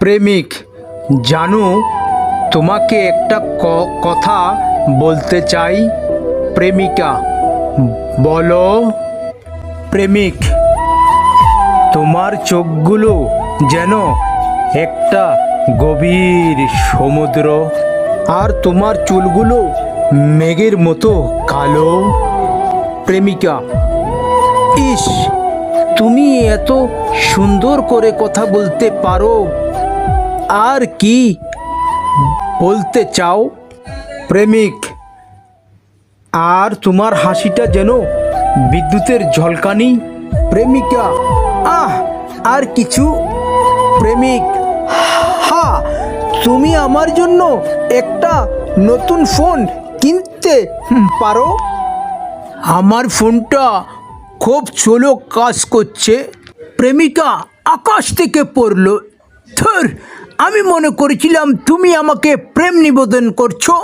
প্রেমিক, জানো তোমাকে একটা কথা বলতে চাই। প্রেমিকা, বলো। প্রেমিক, তোমার চোখগুলো যেন একটা গভীর সমুদ্র, আর তোমার চুলগুলো মেঘের মতো কালো। প্রেমিকা, ইস, তুমি এত সুন্দর করে কথা বলতে পারো, আর কি বলতে চাও? প্রেমিক, আর তোমার হাসিটা যেন বিদ্যুতের ঝলকানি। প্রেমিকা, আর কিছু? প্রেমিক, হ্যাঁ, তুমি আমার জন্য একটা নতুন ফোন কিনতে পারো। আমার ফোনটা খুব স্লো কাজ করছে। প্রেমিকা আকাশ থেকে পড়ল। ধুর, আমি মনে করেছিলাম তুমি আমাকে প্রেম নিবেদন করছো।